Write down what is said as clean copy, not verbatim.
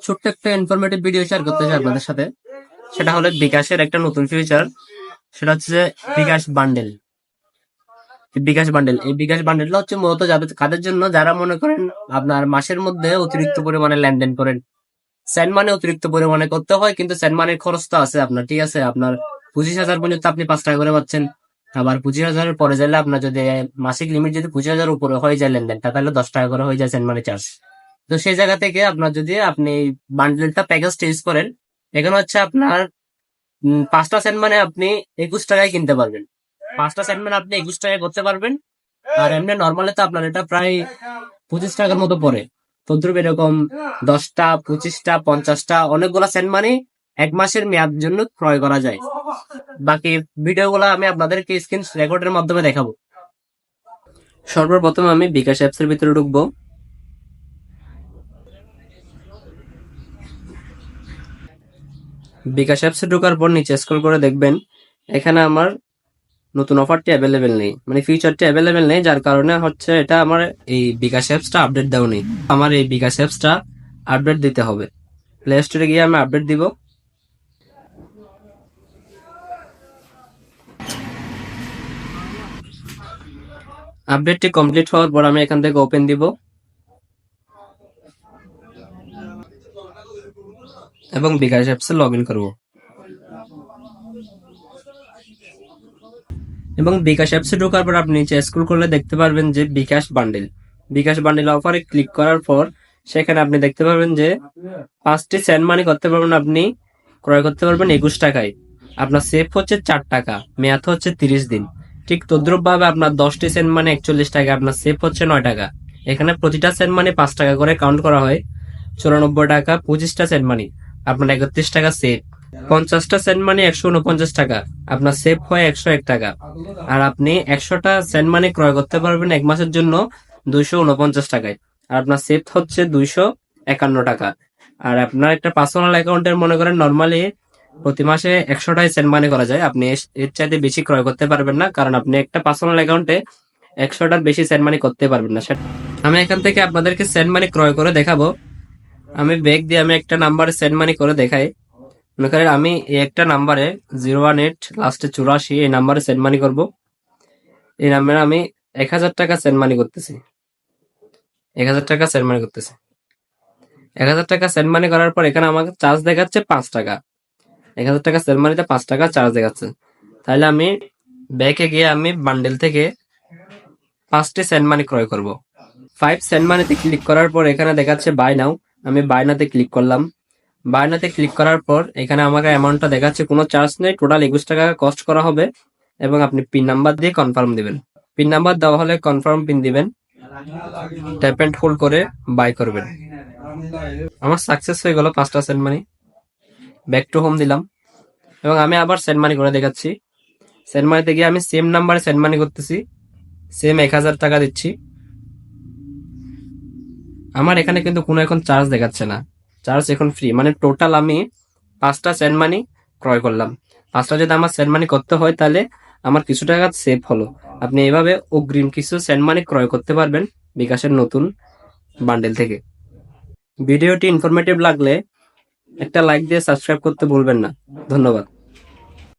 ছোট্ট একটা informative video share করতে চাই আপনাদের সাথে। সেটা হলো বিকাশের একটা নতুন ফিচার, সেটা হচ্ছে বিকাশ বান্ডেল। এই বিকাশ বান্ডেলটা হচ্ছে মূলত কাদের জন্য, যারা মনে করেন আপনার মাসের মধ্যে অতিরিক্ত পরিমাণে লেনদেন করেন। সেন্ড মানি অতিরিক্ত পরিমাণে করতে হয়, কিন্তু সেন্ড মানির খরচ তো আছে আপনার, ঠিক আছে। আপনার 25,000 পর্যন্ত আপনি 5 টাকা করে পাচ্ছেন। আবার 25,000-এর পরে যাইলে আপনার যদি মাসিক লিমিট যদি 25,000 উপরে হয়ে যায় লেনদেনটা, তাহলে 10 টাকা করে হয়ে যায় সেন্ড মানি চার্জ। তো সেই জায়গা থেকে আপনার যদি আপনি বান্ডেলটা প্যাকেজটা ইউজ করেন, এখানে হচ্ছে আপনার 5টা সেন্ড মানে আপনি 21 টাকায় কিনতে পারবেন। 5টা সেন্ড মানে আপনি 21 টাকায় করতে পারবেন। আর এমনি নর্মালি তো আপনার এটা প্রায় 25 টাকার মতো পড়ে। তদ্রুপ এরকম 10টা, 25টা, 50টা অনেকগুলা সেন্ড মানি 1 মাসের মেয়াদ জন্য ক্রয় করা যায়। বাকি ভিডিওগুলো আমি আপনাদেরকে স্ক্রিন রেকর্ডের মাধ্যমে দেখাবো। সর্বপ্রথম আমি বিকাশ অ্যাপস এর ভিতরে ঢুকবো। বিকাশ অ্যাপসে ঢোকার পর নিচে স্ক্রল করে দেখবেন এখানে আমার নতুন অফারটি অ্যাভেলেবেল নেই, মানে ফিচারটি অ্যাভেলেবেল নেই, যার কারণে হচ্ছে এটা আমার এই বিকাশ অ্যাপসটা আপডেট দেওয়া নেই। আমার এই বিকাশ অ্যাপসটা আপডেট দিতে হবে। প্লে স্টোরে গিয়ে আমি আপডেট দিব। আপডেটটি কমপ্লিট হওয়ার পর আমি এখান থেকে ওপেন দিব এবং বিকাশ অ্যাপসে লগ ইন করবো। এবং বিকাশ অ্যাপসে ঢোকার পর আপনি নিচে স্ক্রল করলে দেখতে পারবেন যে বিকাশ বান্ডেল অফারে ক্লিক করার পর সেখানে আপনি দেখতে পারবেন যে 5টি সেন্ড মানি করতে পারবেন, আপনি ক্রয় করতে পারবেন 21 টাকায়। আপনার সেফ হচ্ছে 4 টাকা, মেয়াদ হচ্ছে 30 দিন। ঠিক তদ্রুপ ভাবে আপনার 10টি সেন্ড মানে 41 টাকা, আপনার সেফ হচ্ছে 9 টাকা। এখানে প্রতিটা সেন্ড মানে 5 টাকা করে কাউন্ট করা হয়। 94 টাকা 25টা সেন্ড মানি, আপনার 31 টাকা সেফ। 50টা সেন্ট মানে 149 টাকা, আপনার সেভ হয় 101 টাকা। আর আপনি 100টা সেন্ট মানে ক্রয় করতে পারবেন 1 মাসের জন্য 249 টাকায়, আর আপনার সেভ হচ্ছে 251 টাকা। আর আপনার একটা পার্সোনাল অ্যাকাউন্টের মনে করেন নর্মালি প্রতি মাসে 100টাই সেন্ট মানে করা যায়, আপনি এর চাইতে বেশি ক্রয় করতে পারবেন না, কারণ আপনি একটা পার্সোনাল অ্যাকাউন্টে 100টার বেশি সেন্ট মানি করতে পারবেন না। আমি এখান থেকে আপনাদেরকে সেন্ট মানি ক্রয় করে দেখাবো। আমি ব্যাগ দিয়ে আমি একটা নাম্বারে সেন্ড মানি করে দেখাই। মনে করেন আমি এই একটা নাম্বারে 018 লাস্টে 84 এই নাম্বারে সেন্ড মানি করব। এই নাম্বারে আমি 1000 টাকা সেন্ড মানি করতেছি। 1000 টাকা সেন্ড মানি করতেছি। 1000 টাকা সেন্ড মানি করার পর এখানে আমাকে চার্জ দেখাচ্ছে 5 টাকা। 1000 টাকা সেন্ড মানিতে 5 টাকা চার্জ দেখাচ্ছে। তাহলে আমি ব্যাকে গিয়ে আমি বান্ডেল থেকে 5টি সেন্ড মানি ক্রয় করব। 5 সেন্ড মানিতে ক্লিক করার পর এখানে দেখাচ্ছে বাই নাও। আমি বাই নাতে ক্লিক করলাম। বায়নাতে ক্লিক করার পর এখানে আমাকে অ্যামাউন্টটা দেখাচ্ছে, কোনো চার্জ নেই, টোটাল 21 টাকা কস্ট করা হবে। এবং আপনি পিন নাম্বার দিয়ে কনফার্ম দিবেন। পিন নাম্বার দেওয়া হলে কনফার্ম পিন দিবেন, ট্যাপ এন্ড হোল্ড করে বাই করবেন। আমার সাকসেস হয়ে গেল 5টা send money. Back to home দিলাম এবং আমি আবার সেন্ড মানি করে দেখাচ্ছি। সেন্ড মানিতে গিয়ে আমি সেম নাম্বারে সেন্ড মানি করতেছি, সেম 1000 টাকা দিচ্ছি। আমার এখানে কিন্তু কোনো এখন চার্জ দেখাচ্ছে না, চার্জ এখন ফ্রি, মানে টোটাল আমি 5টা সেন্ড মানি ক্রয় করলাম। 5টা যদি আমার সেন্ড মানি করতে হয় তাহলে আমার কিছু টাকা সেভ হলো। আপনি এভাবে অগ্রিম কিছু সেন্ড মানি ক্রয় করতে পারবেন বিকাশের নতুন বান্ডেল থেকে। ভিডিওটি ইনফরমেটিভ লাগলে একটা লাইক দিয়ে সাবস্ক্রাইব করতে ভুলবেন না। ধন্যবাদ।